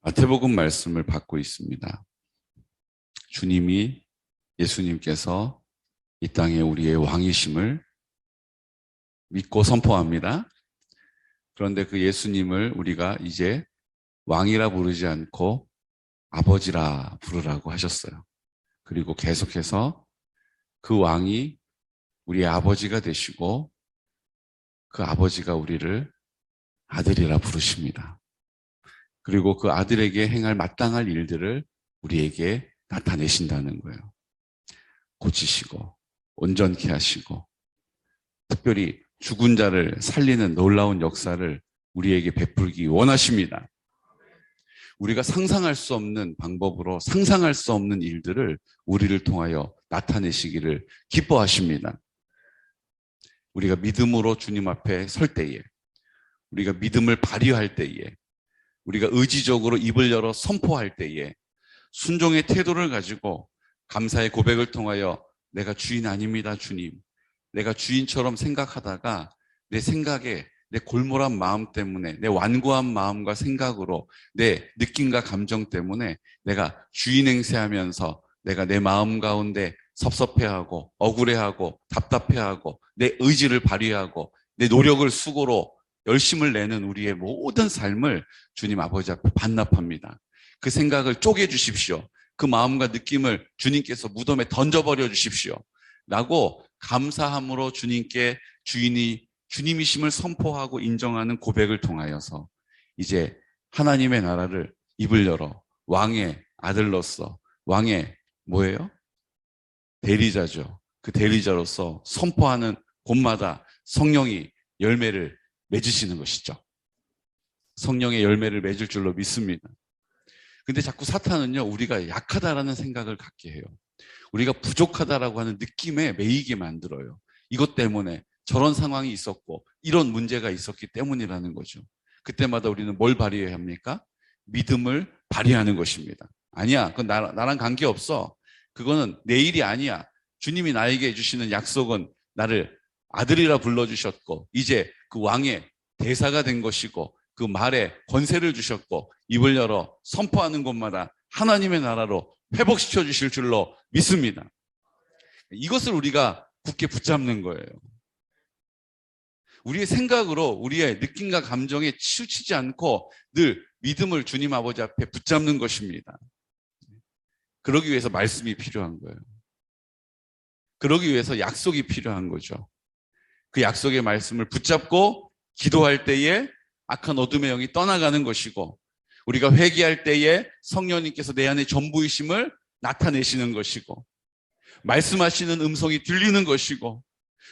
마태복음 말씀을 받고 있습니다. 예수님께서 이 땅에 우리의 왕이심을 믿고 선포합니다. 그런데 그 예수님을 우리가 이제 왕이라 부르지 않고 아버지라 부르라고 하셨어요. 그리고 계속해서 그 왕이 우리의 아버지가 되시고 그 아버지가 우리를 아들이라 부르십니다. 그리고 그 아들에게 행할 마땅할 일들을 우리에게 나타내신다는 거예요. 고치시고 온전케 하시고 특별히 죽은 자를 살리는 놀라운 역사를 우리에게 베풀기 원하십니다. 우리가 상상할 수 없는 방법으로 상상할 수 없는 일들을 우리를 통하여 나타내시기를 기뻐하십니다. 우리가 믿음으로 주님 앞에 설 때에, 우리가 믿음을 발휘할 때에, 우리가 의지적으로 입을 열어 선포할 때에 순종의 태도를 가지고 감사의 고백을 통하여 내가 주인 아닙니다, 주님. 내가 주인처럼 생각하다가 내 생각에 내 골몰한 마음 때문에 내 완고한 마음과 생각으로 내 느낌과 감정 때문에 내가 주인 행세하면서 내가 내 마음 가운데 섭섭해하고 억울해하고 답답해하고 내 의지를 발휘하고 내 노력을 수고로 열심을 내는 우리의 모든 삶을 주님 아버지 앞에 반납합니다. 그 생각을 쪼개주십시오. 그 마음과 느낌을 주님께서 무덤에 던져버려 주십시오. 라고 감사함으로 주님께 주님이심을 선포하고 인정하는 고백을 통하여서 이제 하나님의 나라를 입을 열어 왕의 아들로서 왕의 뭐예요? 대리자죠. 그 대리자로서 선포하는 곳마다 성령이 열매를 맺으시는 것이죠. 성령의 열매를 맺을 줄로 믿습니다. 근데 자꾸 사탄은요, 우리가 약하다라는 생각을 갖게 해요. 우리가 부족하다라고 하는 느낌에 매이게 만들어요. 이것 때문에 저런 상황이 있었고 이런 문제가 있었기 때문이라는 거죠. 그때마다 우리는 뭘 발휘해야 합니까? 믿음을 발휘하는 것입니다. 아니야, 그건 나랑 관계없어. 그거는 내 일이 아니야. 주님이 나에게 해주시는 약속은 나를 아들이라 불러주셨고 이제 그 왕의 대사가 된 것이고 그 말에 권세를 주셨고 입을 열어 선포하는 곳마다 하나님의 나라로 회복시켜 주실 줄로 믿습니다. 이것을 우리가 굳게 붙잡는 거예요. 우리의 생각으로 우리의 느낌과 감정에 치우치지 않고 늘 믿음을 주님 아버지 앞에 붙잡는 것입니다. 그러기 위해서 말씀이 필요한 거예요. 그러기 위해서 약속이 필요한 거죠. 그 약속의 말씀을 붙잡고 기도할 때에 악한 어둠의 영이 떠나가는 것이고 우리가 회개할 때에 성령님께서 내 안에 전부이심을 나타내시는 것이고 말씀하시는 음성이 들리는 것이고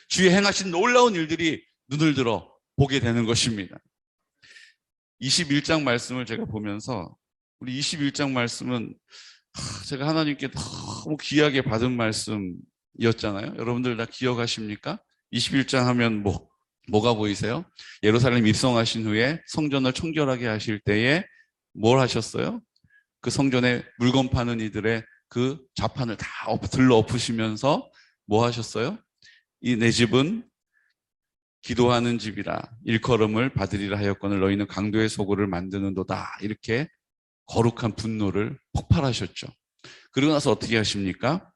주의 행하신 놀라운 일들이 눈을 들어 보게 되는 것입니다. 21장 말씀을 제가 보면서 우리 21장 말씀은 제가 하나님께 너무 귀하게 받은 말씀이었잖아요. 여러분들 다 기억하십니까? 21장 하면 뭐가 보이세요? 예루살렘 입성하신 후에 성전을 청결하게 하실 때에 뭘 하셨어요? 그 성전에 물건 파는 이들의 그 좌판을 다 들러 엎으시면서 뭐 하셨어요? 이 내 집은 기도하는 집이라 일컬음을 받으리라 하였거늘 너희는 강도의 소굴을 만드는도다. 이렇게 거룩한 분노를 폭발하셨죠. 그리고 나서 어떻게 하십니까?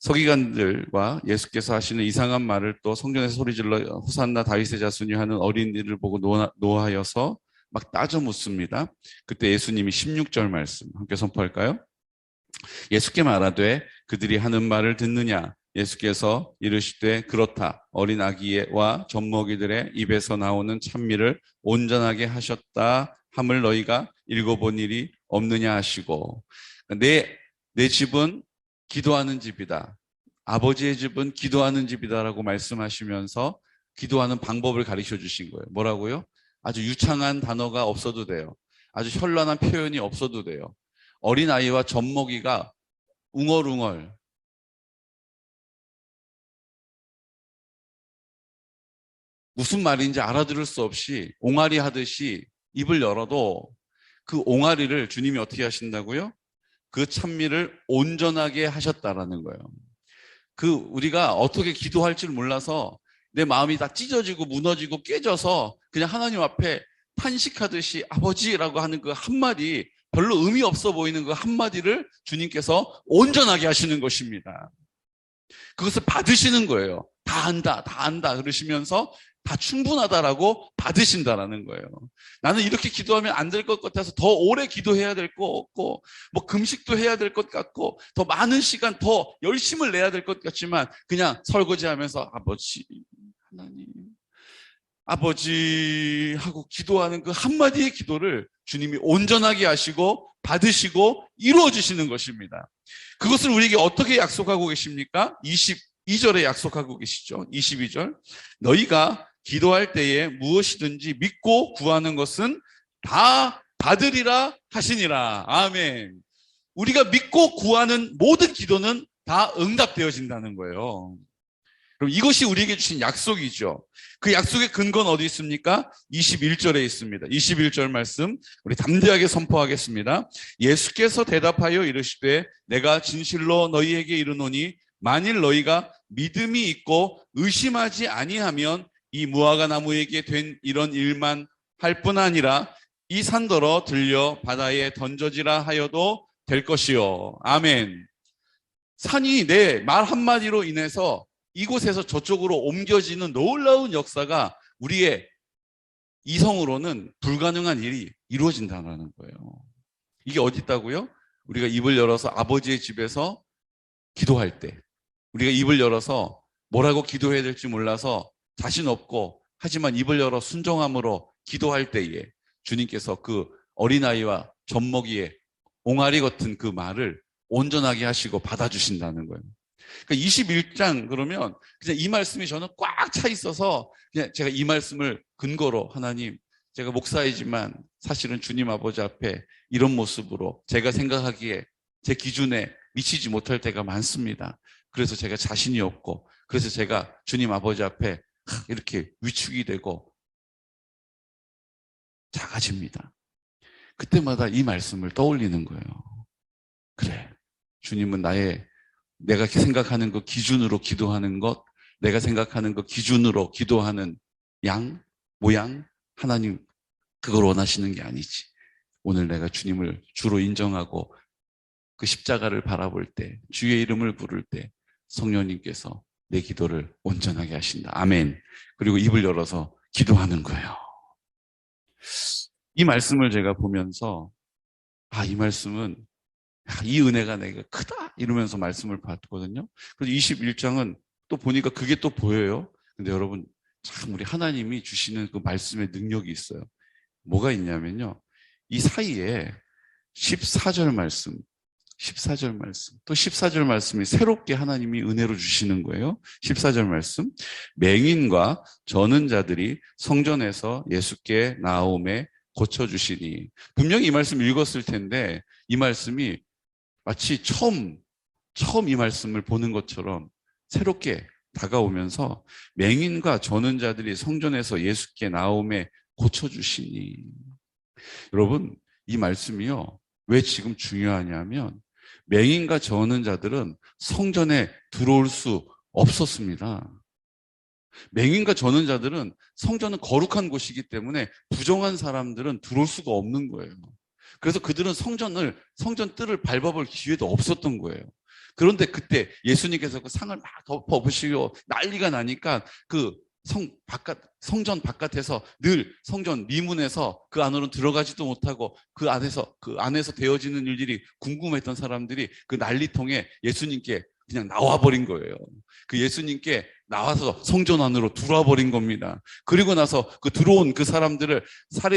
서기관들과 예수께서 하시는 이상한 말을 또 성전에서 소리질러 호산나 다윗의 자손이 하는 어린이를 보고 노하여서 막 따져 묻습니다. 그때 예수님이 16절 말씀 함께 선포할까요? 예수께 말하되 그들이 하는 말을 듣느냐? 예수께서 이르시되 그렇다. 어린 아기와 젖먹이들의 입에서 나오는 찬미를 온전하게 하셨다 함을 너희가 읽어본 일이 없느냐 하시고 내 집은 기도하는 집이다. 아버지의 집은 기도하는 집이다라고 말씀하시면서 기도하는 방법을 가르쳐 주신 거예요. 뭐라고요? 아주 유창한 단어가 없어도 돼요. 아주 현란한 표현이 없어도 돼요. 어린아이와 젖먹이가 웅얼웅얼 무슨 말인지 알아들을 수 없이 옹알이 하듯이 입을 열어도 그 옹알이를 주님이 어떻게 하신다고요? 그 찬미를 온전하게 하셨다라는 거예요. 우리가 어떻게 기도할 줄 몰라서 내 마음이 다 찢어지고 무너지고 깨져서 그냥 하나님 앞에 탄식하듯이 아버지라고 하는 그 한마디, 별로 의미 없어 보이는 그 한마디를 주님께서 온전하게 하시는 것입니다. 그것을 받으시는 거예요. 다 안다, 다 안다 그러시면서 다 충분하다라고 받으신다라는 거예요. 나는 이렇게 기도하면 안 될 것 같아서 더 오래 기도해야 될 것 같고, 뭐 금식도 해야 될 것 같고, 더 많은 시간 더 열심을 내야 될 것 같지만 그냥 설거지하면서 아버지 하나님, 아버지 하고 기도하는 그 한마디의 기도를 주님이 온전하게 하시고 받으시고 이루어지시는 것입니다. 그것을 우리에게 어떻게 약속하고 계십니까? 22절에 약속하고 계시죠. 22절. 너희가 기도할 때에 무엇이든지 믿고 구하는 것은 다 받으리라 하시니라. 아멘. 우리가 믿고 구하는 모든 기도는 다 응답되어진다는 거예요. 그럼 이것이 우리에게 주신 약속이죠. 그 약속의 근거는 어디 있습니까? 21절에 있습니다. 21절 말씀 우리 담대하게 선포하겠습니다. 예수께서 대답하여 이르시되 내가 진실로 너희에게 이르노니 만일 너희가 믿음이 있고 의심하지 아니하면 이 무화과 나무에게 된 이런 일만 할 뿐 아니라 이 산더러 들려 바다에 던져지라 하여도 될 것이요. 아멘. 산이 내 말 한마디로 인해서 이곳에서 저쪽으로 옮겨지는 놀라운 역사가 우리의 이성으로는 불가능한 일이 이루어진다는 거예요. 이게 어디 있다고요? 우리가 입을 열어서 아버지의 집에서 기도할 때, 우리가 입을 열어서 뭐라고 기도해야 될지 몰라서 자신 없고 하지만 입을 열어 순종함으로 기도할 때에 주님께서 그 어린아이와 젖먹이의 옹알이 같은 그 말을 온전하게 하시고 받아주신다는 거예요. 그러니까 21장 그러면 그냥 이 말씀이 저는 꽉 차 있어서 그냥 제가 이 말씀을 근거로 하나님, 제가 목사이지만 사실은 주님 아버지 앞에 이런 모습으로 제가 생각하기에 제 기준에 미치지 못할 때가 많습니다. 그래서 제가 자신이 없고 그래서 제가 주님 아버지 앞에 이렇게 위축이 되고 작아집니다. 그때마다 이 말씀을 떠올리는 거예요. 그래, 주님은 내가 생각하는 그 기준으로 기도하는 것, 내가 생각하는 그 기준으로 기도하는 모양, 하나님 그걸 원하시는 게 아니지. 오늘 내가 주님을 주로 인정하고 그 십자가를 바라볼 때, 주의 이름을 부를 때 성령님께서 내 기도를 온전하게 하신다. 아멘. 그리고 입을 열어서 기도하는 거예요. 이 말씀을 제가 보면서 이 말씀은 이 은혜가 내가 크다 이러면서 말씀을 받거든요. 그래서 21장은 또 보니까 그게 또 보여요. 근데 여러분 참 우리 하나님이 주시는 그 말씀의 능력이 있어요. 뭐가 있냐면요. 이 사이에 14절 말씀, 또 14절 말씀이 새롭게 하나님이 은혜로 주시는 거예요. 14절 말씀. 맹인과 저는 자들이 성전에서 예수께 나아오매 고쳐주시니. 분명히 이 말씀 읽었을 텐데 이 말씀이 마치 처음 이 말씀을 보는 것처럼 새롭게 다가오면서 맹인과 저는 자들이 성전에서 예수께 나오매 고쳐주시니. 여러분 이 말씀이요. 왜 지금 중요하냐면 맹인과 저는 자들은 성전에 들어올 수 없었습니다. 맹인과 저는 자들은 성전은 거룩한 곳이기 때문에 부정한 사람들은 들어올 수가 없는 거예요. 그래서 그들은 성전 뜰을 밟아볼 기회도 없었던 거예요. 그런데 그때 예수님께서 그 상을 막 덮어보시고 난리가 나니까 그 성전 바깥에서 늘 성전 미문에서 그 안으로 들어가지도 못하고 그 안에서 되어지는 일들이 궁금했던 사람들이 그 난리통에 예수님께 그냥 나와버린 거예요. 그 예수님께 나와서 성전 안으로 들어와 버린 겁니다. 그리고 나서 그 들어온 그 사람들을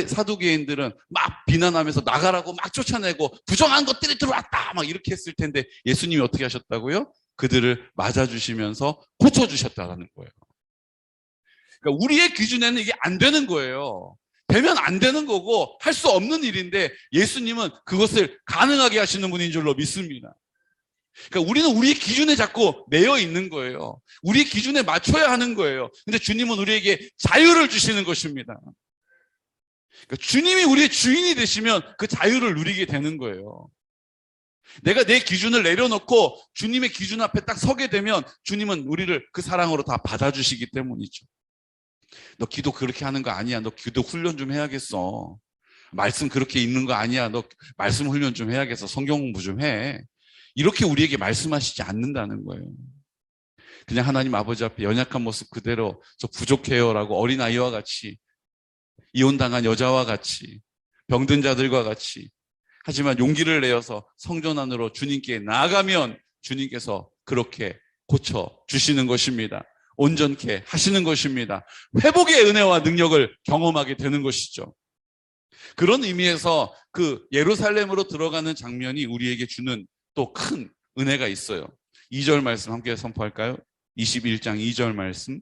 사두개인들은 막 비난하면서 나가라고 막 쫓아내고 부정한 것들이 들어왔다 막 이렇게 했을 텐데 예수님이 어떻게 하셨다고요? 그들을 맞아주시면서 고쳐주셨다는 거예요. 그러니까 우리의 기준에는 이게 안 되는 거예요. 되면 안 되는 거고 할 수 없는 일인데 예수님은 그것을 가능하게 하시는 분인 줄로 믿습니다. 그러니까 우리는 우리의 기준에 자꾸 매여 있는 거예요. 우리의 기준에 맞춰야 하는 거예요. 근데 주님은 우리에게 자유를 주시는 것입니다. 그러니까 주님이 우리의 주인이 되시면 그 자유를 누리게 되는 거예요. 내가 내 기준을 내려놓고 주님의 기준 앞에 딱 서게 되면 주님은 우리를 그 사랑으로 다 받아주시기 때문이죠. 너 기도 그렇게 하는 거 아니야. 너 기도 훈련 좀 해야겠어. 말씀 그렇게 읽는 거 아니야. 너 말씀 훈련 좀 해야겠어. 성경 공부 좀 해. 이렇게 우리에게 말씀하시지 않는다는 거예요. 그냥 하나님 아버지 앞에 연약한 모습 그대로 저 부족해요라고 어린아이와 같이, 이혼당한 여자와 같이, 병든 자들과 같이, 하지만 용기를 내어서 성전 안으로 주님께 나아가면 주님께서 그렇게 고쳐주시는 것입니다. 온전케 하시는 것입니다. 회복의 은혜와 능력을 경험하게 되는 것이죠. 그런 의미에서 그 예루살렘으로 들어가는 장면이 우리에게 주는 또 큰 은혜가 있어요. 2절 말씀 함께 선포할까요? 21장 2절 말씀.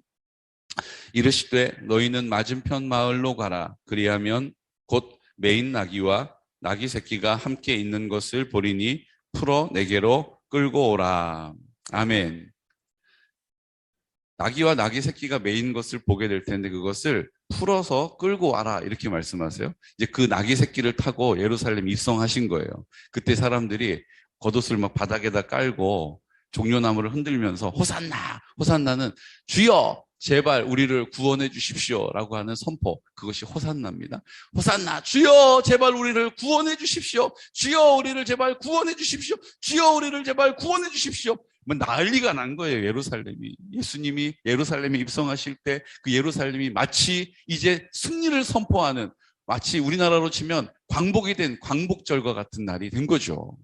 이르시되 너희는 맞은편 마을로 가라. 그리하면 곧 매인 나귀와 나귀 새끼가 함께 있는 것을 보리니 풀어 내게로 끌고 오라. 아멘. 나귀와 나귀 새끼가 매인 것을 보게 될 텐데 그것을 풀어서 끌고 와라 이렇게 말씀하세요. 이제 그 나귀 새끼를 타고 예루살렘 입성하신 거예요. 그때 사람들이 겉옷을 막 바닥에다 깔고 종려나무를 흔들면서 호산나, 호산나는 주여 제발 우리를 구원해 주십시오 라고 하는 선포, 그것이 호산나입니다. 호산나, 주여 제발 우리를 구원해 주십시오. 주여 우리를 제발 구원해 주십시오. 주여 우리를 제발 구원해 주십시오. 뭐 난리가 난 거예요. 예루살렘이. 예수님이 예루살렘에 입성하실 때 그 예루살렘이 마치 이제 승리를 선포하는, 마치 우리나라로 치면 광복이 된 광복절과 같은 날이 된 거죠.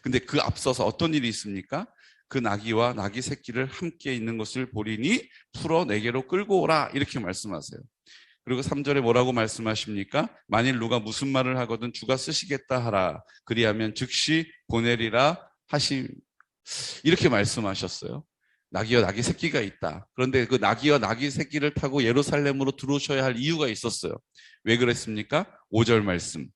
근데 그 앞서서 어떤 일이 있습니까? 그 나귀와 나귀 새끼를 함께 있는 것을 보리니 풀어 내게로 끌고 오라 이렇게 말씀하세요. 그리고 3절에 뭐라고 말씀하십니까? 만일 누가 무슨 말을 하거든 주가 쓰시겠다 하라. 그리하면 즉시 보내리라 하심. 이렇게 말씀하셨어요. 나귀와 나귀 새끼가 있다. 그런데 그 나귀와 나귀 새끼를 타고 예루살렘으로 들어오셔야 할 이유가 있었어요. 왜 그랬습니까? 5절 말씀.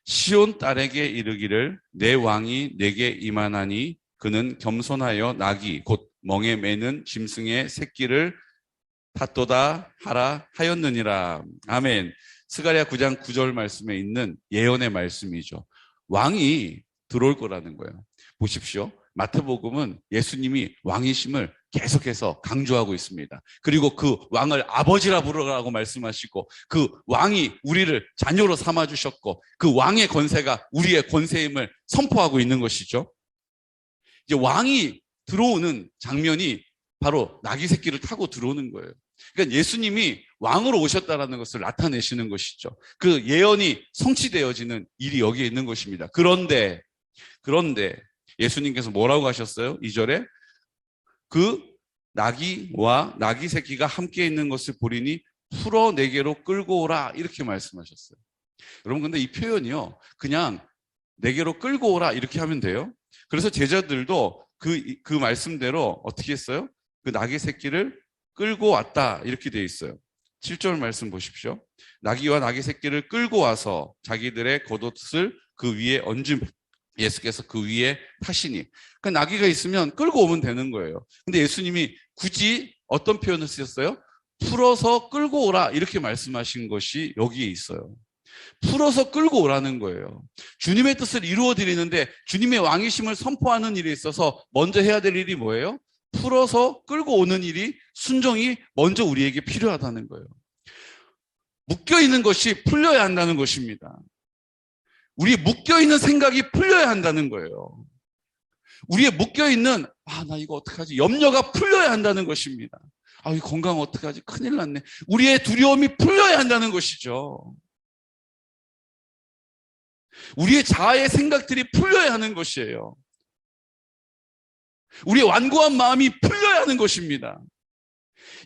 시온 딸에게 이르기를 내 왕이 내게 임하나니 그는 겸손하여 나귀 곧 멍에 매는 짐승의 새끼를 탔도다 하라 하였느니라. 아멘. 스가랴 9장 9절 말씀에 있는 예언의 말씀이죠. 왕이 들어올 거라는 거예요. 보십시오. 마태복음은 예수님이 왕이심을 계속해서 강조하고 있습니다. 그리고 그 왕을 아버지라 부르라고 말씀하시고 그 왕이 우리를 자녀로 삼아주셨고 그 왕의 권세가 우리의 권세임을 선포하고 있는 것이죠. 이제 왕이 들어오는 장면이 바로 나귀 새끼를 타고 들어오는 거예요. 그러니까 예수님이 왕으로 오셨다는 것을 나타내시는 것이죠. 그 예언이 성취되어지는 일이 여기에 있는 것입니다. 그런데 예수님께서 뭐라고 하셨어요? 2절에 그 나귀와 나귀 새끼가 함께 있는 것을 보리니 풀어 내게로 끌고 오라 이렇게 말씀하셨어요. 여러분 근데 이 표현이요 그냥 내게로 끌고 오라 이렇게 하면 돼요. 그래서 제자들도 그 말씀대로 어떻게 했어요? 그 나귀 새끼를 끌고 왔다 이렇게 되어 있어요. 7절 말씀 보십시오. 나귀와 나귀 새끼를 끌고 와서 자기들의 겉옷을 그 위에 얹은 예수께서 그 위에 타시니. 그 나귀가 있으면 끌고 오면 되는 거예요. 근데 예수님이 굳이 어떤 표현을 쓰셨어요? 풀어서 끌고 오라 이렇게 말씀하신 것이 여기에 있어요. 풀어서 끌고 오라는 거예요. 주님의 뜻을 이루어 드리는데 주님의 왕이심을 선포하는 일에 있어서 먼저 해야 될 일이 뭐예요? 풀어서 끌고 오는 일이, 순종이 먼저 우리에게 필요하다는 거예요. 묶여있는 것이 풀려야 한다는 것입니다. 우리의 묶여있는 생각이 풀려야 한다는 거예요. 우리의 묶여있는 나 이거 어떡하지? 염려가 풀려야 한다는 것입니다. 이 건강 어떡하지? 큰일 났네. 우리의 두려움이 풀려야 한다는 것이죠. 우리의 자아의 생각들이 풀려야 하는 것이에요. 우리의 완고한 마음이 풀려야 하는 것입니다.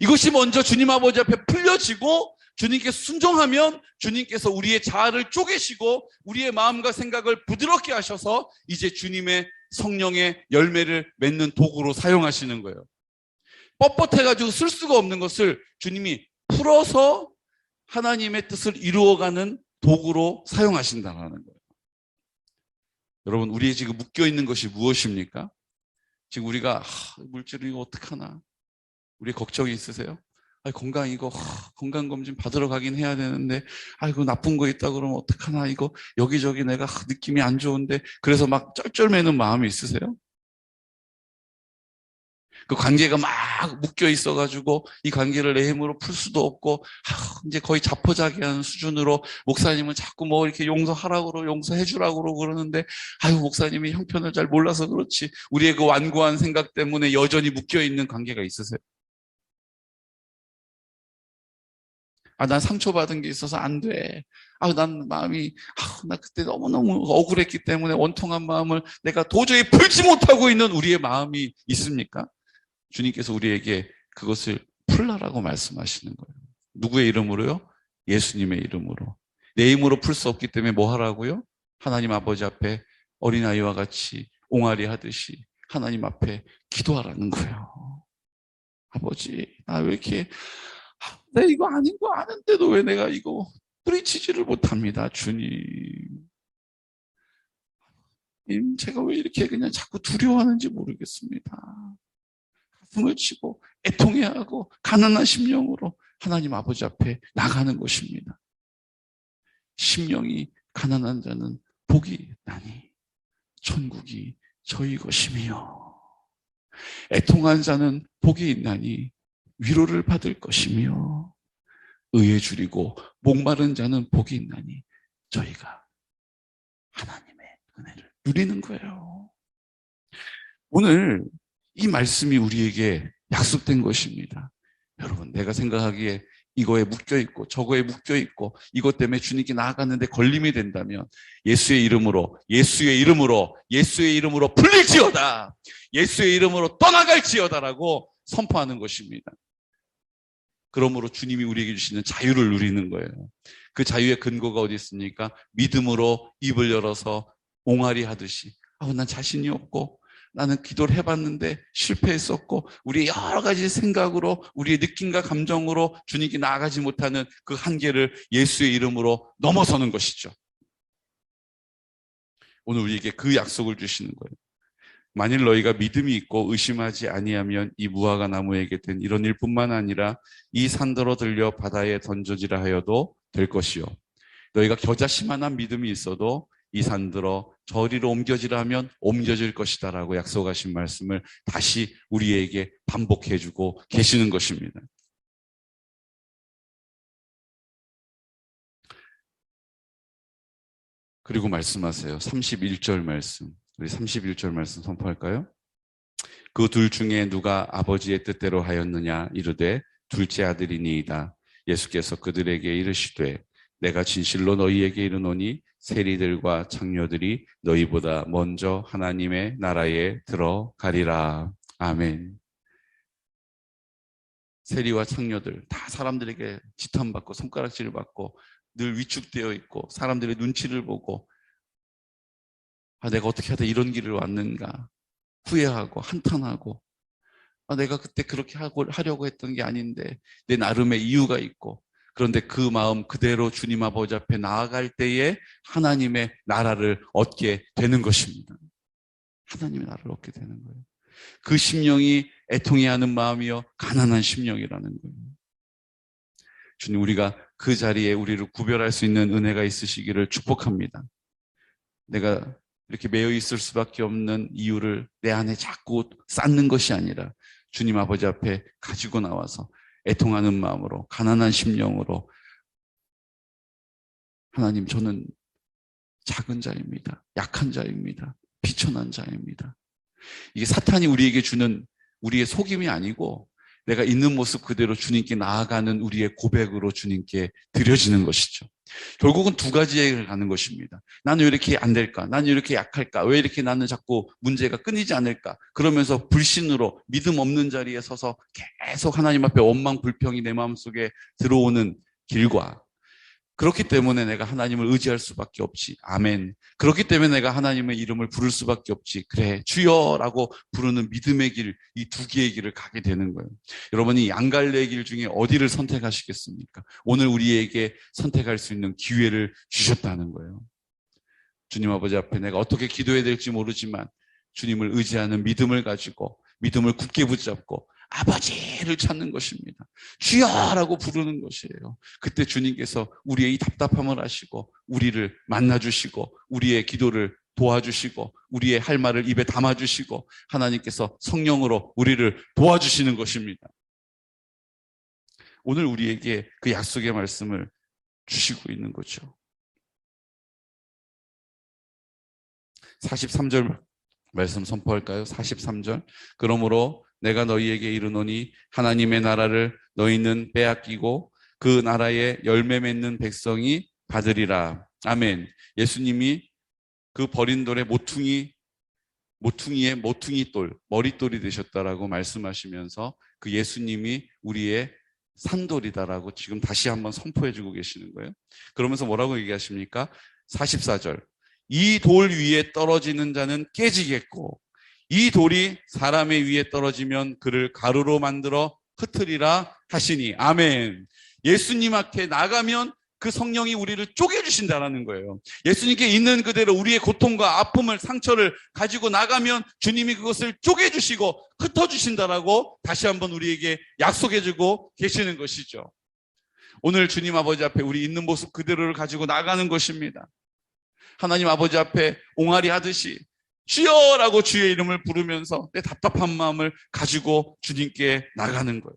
이것이 먼저 주님 아버지 앞에 풀려지고 주님께서 순종하면 주님께서 우리의 자아를 쪼개시고 우리의 마음과 생각을 부드럽게 하셔서 이제 주님의 성령의 열매를 맺는 도구로 사용하시는 거예요. 뻣뻣해가지고 쓸 수가 없는 것을 주님이 풀어서 하나님의 뜻을 이루어가는 도구로 사용하신다는 거예요. 여러분 우리의 지금 묶여있는 것이 무엇입니까? 지금 우리가 물질을 이거 어떡하나? 우리 걱정이 있으세요? 건강 이거 건강검진 받으러 가긴 해야 되는데 이거 나쁜 거 있다 그러면 어떡하나? 이거 여기저기 내가 느낌이 안 좋은데 그래서 막 쩔쩔매는 마음이 있으세요? 그 관계가 막 묶여 있어가지고 이 관계를 내 힘으로 풀 수도 없고 이제 거의 자포자기하는 수준으로 목사님은 자꾸 뭐 이렇게 용서하라고 그러고 용서해주라고 그러는데 아유 목사님이 형편을 잘 몰라서 그렇지 우리의 그 완고한 생각 때문에 여전히 묶여 있는 관계가 있으세요? 아, 난 상처받은 게 있어서 안 돼. 아, 난 마음이, 나 그때 너무너무 억울했기 때문에 원통한 마음을 내가 도저히 풀지 못하고 있는 우리의 마음이 있습니까? 주님께서 우리에게 그것을 풀라라고 말씀하시는 거예요. 누구의 이름으로요? 예수님의 이름으로. 내 힘으로 풀 수 없기 때문에 뭐 하라고요? 하나님 아버지 앞에 어린아이와 같이 옹알이 하듯이 하나님 앞에 기도하라는 거예요. 아버지, 나 왜 이렇게 내가 이거 아닌 거 아는데도 왜 내가 이거 뿌리치지를 못합니다, 주님. 제가 왜 이렇게 그냥 자꾸 두려워하는지 모르겠습니다. 가슴을 치고 애통해야 하고 가난한 심령으로 하나님 아버지 앞에 나가는 것입니다. 심령이 가난한 자는 복이 나니 천국이 저희 것이며 애통한 자는 복이 있나니 위로를 받을 것이며 의에 줄이고 목마른 자는 복이 있나니 저희가 하나님의 은혜를 누리는 거예요. 오늘 이 말씀이 우리에게 약속된 것입니다. 여러분, 내가 생각하기에 이거에 묶여있고 저거에 묶여있고 이것 때문에 주님께 나아갔는데 걸림이 된다면 예수의 이름으로 예수의 이름으로 예수의 이름으로 풀릴지어다, 예수의 이름으로 떠나갈지어다라고 선포하는 것입니다. 그러므로 주님이 우리에게 주시는 자유를 누리는 거예요. 그 자유의 근거가 어디 있습니까? 믿음으로 입을 열어서 옹알이 하듯이 난 자신이 없고 나는 기도를 해봤는데 실패했었고 우리의 여러 가지 생각으로 우리의 느낌과 감정으로 주님께 나아가지 못하는 그 한계를 예수의 이름으로 넘어서는 것이죠. 오늘 우리에게 그 약속을 주시는 거예요. 만일 너희가 믿음이 있고 의심하지 아니하면 이 무화과 나무에게 된 이런 일뿐만 아니라 이 산더러 들려 바다에 던져지라 하여도 될 것이요. 너희가 겨자씨만한 믿음이 있어도 이 산들어 저리로 옮겨지라 하면 옮겨질 것이다 라고 약속하신 말씀을 다시 우리에게 반복해주고 계시는 것입니다. 그리고 말씀하세요. 31절 말씀. 우리 31절 말씀 선포할까요? 그 둘 중에 누가 아버지의 뜻대로 하였느냐 이르되 둘째 아들이니이다. 예수께서 그들에게 이르시되 내가 진실로 너희에게 이르노니 세리들과 창녀들이 너희보다 먼저 하나님의 나라에 들어가리라. 아멘. 세리와 창녀들 다 사람들에게 지탄받고 손가락질을 받고 늘 위축되어 있고 사람들의 눈치를 보고 내가 어떻게 하다 이런 길을 왔는가 후회하고 한탄하고 내가 그때 그렇게 하려고 했던 게 아닌데 내 나름의 이유가 있고 그런데 그 마음 그대로 주님 아버지 앞에 나아갈 때에 하나님의 나라를 얻게 되는 것입니다. 하나님의 나라를 얻게 되는 거예요. 그 심령이 애통해하는 마음이요 가난한 심령이라는 거예요. 주님 우리가 그 자리에 우리를 구별할 수 있는 은혜가 있으시기를 축복합니다. 내가 이렇게 매여 있을 수밖에 없는 이유를 내 안에 자꾸 쌓는 것이 아니라 주님 아버지 앞에 가지고 나와서 애통하는 마음으로 가난한 심령으로 하나님 저는 작은 자입니다. 약한 자입니다. 비천한 자입니다. 이게 사탄이 우리에게 주는 우리의 속임이 아니고 내가 있는 모습 그대로 주님께 나아가는 우리의 고백으로 주님께 드려지는 것이죠. 결국은 두 가지에 가는 것입니다. 나는 왜 이렇게 안 될까? 나는 왜 이렇게 약할까? 왜 이렇게 나는 자꾸 문제가 끊이지 않을까? 그러면서 불신으로 믿음 없는 자리에 서서 계속 하나님 앞에 원망 불평이 내 마음속에 들어오는 길과 그렇기 때문에 내가 하나님을 의지할 수밖에 없지. 아멘. 그렇기 때문에 내가 하나님의 이름을 부를 수밖에 없지. 그래, 주여라고 부르는 믿음의 길, 이 두 개의 길을 가게 되는 거예요. 여러분이 양갈래의 길 중에 어디를 선택하시겠습니까? 오늘 우리에게 선택할 수 있는 기회를 주셨다는 거예요. 주님 아버지 앞에 내가 어떻게 기도해야 될지 모르지만 주님을 의지하는 믿음을 가지고 믿음을 굳게 붙잡고 아버지를 찾는 것입니다. 주여라고 부르는 것이에요. 그때 주님께서 우리의 이 답답함을 아시고 우리를 만나주시고 우리의 기도를 도와주시고 우리의 할 말을 입에 담아주시고 하나님께서 성령으로 우리를 도와주시는 것입니다. 오늘 우리에게 그 약속의 말씀을 주시고 있는 거죠. 43절 말씀 선포할까요? 43절. 그러므로 내가 너희에게 이르노니 하나님의 나라를 너희는 빼앗기고 그 나라에 열매 맺는 백성이 받으리라. 아멘. 예수님이 그 버린 돌의 모퉁이의 모퉁이돌, 머릿돌이 되셨다라고 말씀하시면서 그 예수님이 우리의 산돌이다라고 지금 다시 한번 선포해주고 계시는 거예요. 그러면서 뭐라고 얘기하십니까? 44절. 이 돌 위에 떨어지는 자는 깨지겠고 이 돌이 사람의 위에 떨어지면 그를 가루로 만들어 흩으리라 하시니. 아멘. 예수님 앞에 나가면 그 성령이 우리를 쪼개주신다라는 거예요. 예수님께 있는 그대로 우리의 고통과 아픔을, 상처를 가지고 나가면 주님이 그것을 쪼개주시고 흩어주신다라고 다시 한번 우리에게 약속해주고 계시는 것이죠. 오늘 주님 아버지 앞에 우리 있는 모습 그대로를 가지고 나가는 것입니다. 하나님 아버지 앞에 옹알이 하듯이 주여라고 주의 이름을 부르면서 내 답답한 마음을 가지고 주님께 나가는 거예요.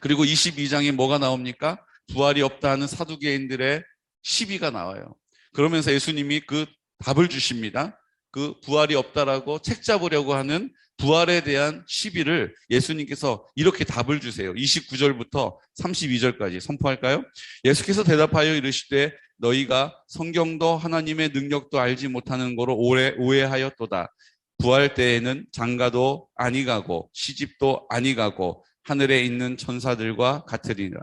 그리고 22장에 뭐가 나옵니까? 부활이 없다 하는 사두개인들의 시비가 나와요. 그러면서 예수님이 그 답을 주십니다. 그 부활이 없다라고 책 잡으려고 하는 부활에 대한 시비를 예수님께서 이렇게 답을 주세요. 29절부터 32절까지 선포할까요? 예수께서 대답하여 이르시되 너희가 성경도 하나님의 능력도 알지 못하는 거로 오해하였도다. 부활 때에는 장가도 아니 가고 시집도 아니 가고 하늘에 있는 천사들과 같으리라.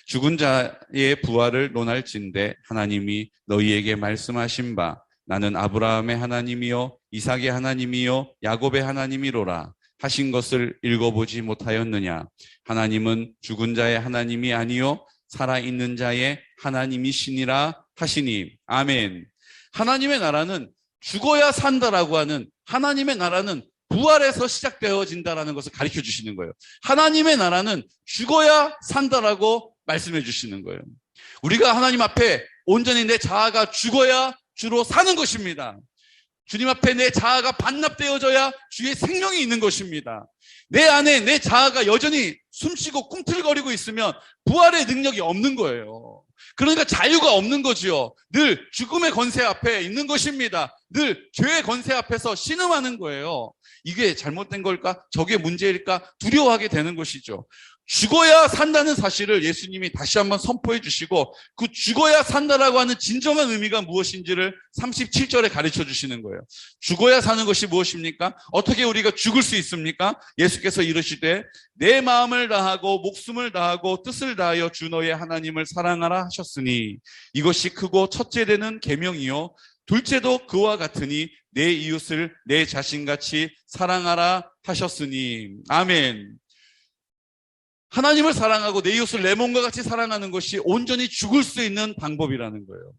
죽은 자의 부활을 논할진대 하나님이 너희에게 말씀하신 바 나는 아브라함의 하나님이요 이삭의 하나님이요 야곱의 하나님이로라 하신 것을 읽어보지 못하였느냐. 하나님은 죽은 자의 하나님이 아니요 살아있는 자의 하나님이시니라 하시니. 아멘. 하나님의 나라는 죽어야 산다라고 하는, 하나님의 나라는 부활에서 시작되어진다라는 것을 가르쳐 주시는 거예요. 하나님의 나라는 죽어야 산다라고 말씀해 주시는 거예요. 우리가 하나님 앞에 온전히 내 자아가 죽어야 주로 사는 것입니다. 주님 앞에 내 자아가 반납되어져야 주의 생명이 있는 것입니다. 내 안에 내 자아가 여전히 숨쉬고 꿈틀거리고 있으면 부활의 능력이 없는 거예요. 그러니까 자유가 없는 거지요. 늘 죽음의 권세 앞에 있는 것입니다. 늘 죄의 권세 앞에서 신음하는 거예요. 이게 잘못된 걸까? 저게 문제일까? 두려워하게 되는 것이죠. 죽어야 산다는 사실을 예수님이 다시 한번 선포해 주시고 그 죽어야 산다라고 하는 진정한 의미가 무엇인지를 37절에 가르쳐 주시는 거예요. 죽어야 사는 것이 무엇입니까? 어떻게 우리가 죽을 수 있습니까? 예수께서 이르시되 내 마음을 다하고 목숨을 다하고 뜻을 다하여 주 너의 하나님을 사랑하라 하셨으니 이것이 크고 첫째 되는 계명이요 둘째도 그와 같으니 내 이웃을 내 자신같이 사랑하라 하셨으니. 아멘. 하나님을 사랑하고 내 이웃을 내 몸과 같이 사랑하는 것이 온전히 죽을 수 있는 방법이라는 거예요.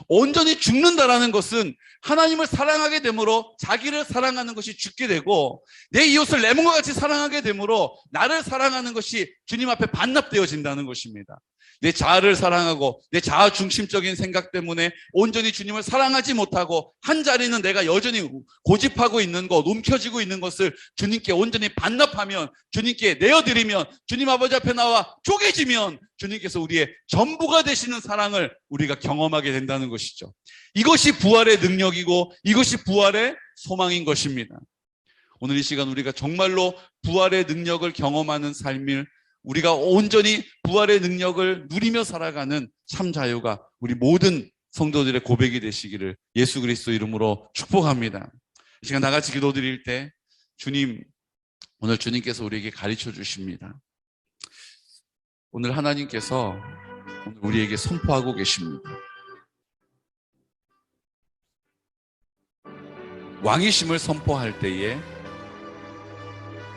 온전히 죽는다라는 것은 하나님을 사랑하게 되므로 자기를 사랑하는 것이 죽게 되고 내 이웃을 내 몸과 같이 사랑하게 되므로 나를 사랑하는 것이 주님 앞에 반납되어진다는 것입니다. 내 자아를 사랑하고 내 자아 중심적인 생각 때문에 온전히 주님을 사랑하지 못하고 한 자리는 내가 여전히 고집하고 있는 것, 움켜쥐고 있는 것을 주님께 온전히 반납하면, 주님께 내어드리면, 주님 아버지 앞에 나와 쪼개지면 주님께서 우리의 전부가 되시는 사랑을 우리가 경험하게 된다는 것이죠. 이것이 부활의 능력이고 이것이 부활의 소망인 것입니다. 오늘 이 시간 우리가 정말로 부활의 능력을 경험하는 삶을, 우리가 온전히 부활의 능력을 누리며 살아가는 참 자유가 우리 모든 성도들의 고백이 되시기를 예수 그리스도 이름으로 축복합니다. 이 시간 다 같이 기도드릴 때 주님, 오늘 주님께서 우리에게 가르쳐 주십니다. 오늘 하나님께서 오늘 우리에게 선포하고 계십니다. 왕이심을 선포할 때에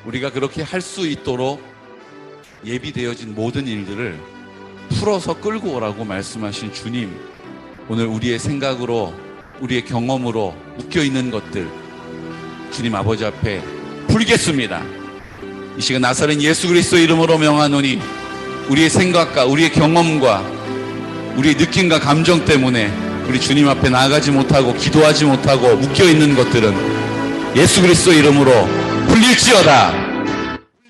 우리가 그렇게 할 수 있도록 예비되어진 모든 일들을 풀어서 끌고 오라고 말씀하신 주님, 오늘 우리의 생각으로 우리의 경험으로 묶여있는 것들 주님 아버지 앞에 풀겠습니다. 이 시간 나사렛 예수 그리스도 이름으로 명하노니 우리의 생각과 우리의 경험과 우리의 느낌과 감정 때문에 우리 주님 앞에 나아가지 못하고 기도하지 못하고 묶여있는 것들은 예수 그리스도 이름으로 풀릴지어다.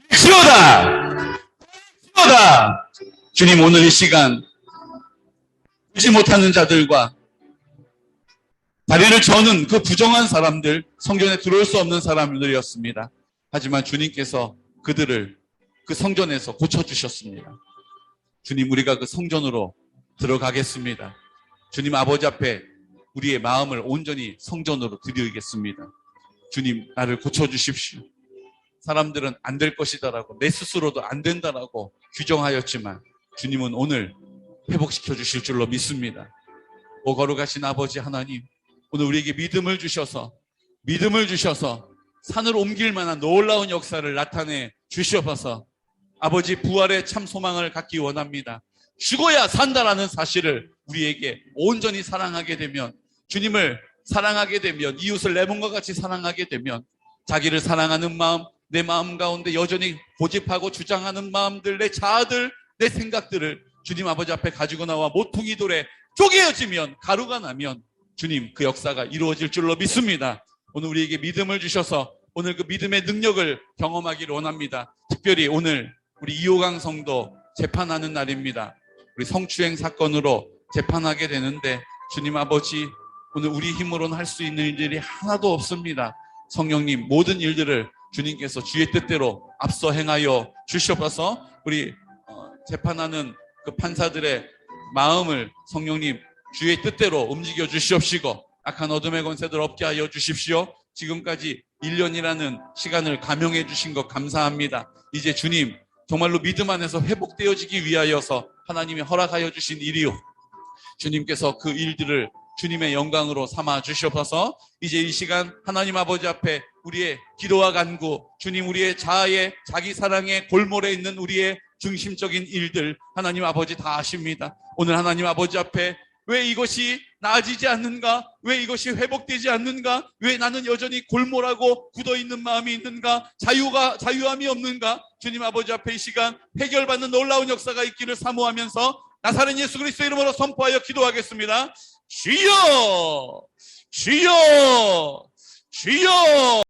풀릴지어다. 풀릴지어다. 주님, 오늘 이 시간 보지 못하는 자들과 다리를 저는 그 부정한 사람들, 성전에 들어올 수 없는 사람들이었습니다. 하지만 주님께서 그들을 그 성전에서 고쳐주셨습니다. 주님, 우리가 그 성전으로 들어가겠습니다. 주님 아버지 앞에 우리의 마음을 온전히 성전으로 드리겠습니다. 주님, 나를 고쳐주십시오. 사람들은 안 될 것이다라고, 내 스스로도 안 된다라고 규정하였지만 주님은 오늘 회복시켜 주실 줄로 믿습니다. 오 거룩하신 아버지 하나님, 오늘 우리에게 믿음을 주셔서 산을 옮길 만한 놀라운 역사를 나타내 주시옵소서. 아버지, 부활의 참 소망을 갖기 원합니다. 죽어야 산다라는 사실을 우리에게 온전히 사랑하게 되면, 주님을 사랑하게 되면, 이웃을 내 몸과 같이 사랑하게 되면, 자기를 사랑하는 마음, 내 마음 가운데 여전히 고집하고 주장하는 마음들, 내 자아들, 내 생각들을 주님 아버지 앞에 가지고 나와 모퉁이 돌에 쪼개어지면, 가루가 나면 주님 그 역사가 이루어질 줄로 믿습니다. 오늘 우리에게 믿음을 주셔서 오늘 그 믿음의 능력을 경험하기를 원합니다. 특별히 오늘 우리 이호강 성도 재판하는 날입니다. 우리 성추행 사건으로 재판하게 되는데 주님 아버지, 오늘 우리 힘으로는 할 수 있는 일들이 하나도 없습니다. 성령님, 모든 일들을 주님께서 주의 뜻대로 앞서 행하여 주시옵소서. 우리 재판하는 그 판사들의 마음을 성령님 주의 뜻대로 움직여 주시옵시고, 악한 어둠의 권세들 없게 하여 주십시오. 지금까지 1년이라는 시간을 감용해 주신 것 감사합니다. 이제 주님, 정말로 믿음 안에서 회복되어지기 위하여서 하나님이 허락하여 주신 일이요, 주님께서 그 일들을 주님의 영광으로 삼아 주시옵소서. 이제 이 시간 하나님 아버지 앞에 우리의 기도와 간구, 주님, 우리의 자아의 자기 사랑의 골몰에 있는 우리의 중심적인 일들 하나님 아버지 다 아십니다. 오늘 하나님 아버지 앞에 왜 이것이 나아지지 않는가? 왜 이것이 회복되지 않는가? 왜 나는 여전히 골몰하고 굳어있는 마음이 있는가? 자유함이 없는가? 주님 아버지 앞에 이 시간 해결받는 놀라운 역사가 있기를 사모하면서 나사렛 예수 그리스도 이름으로 선포하여 기도하겠습니다. 주여! 주여! 주여!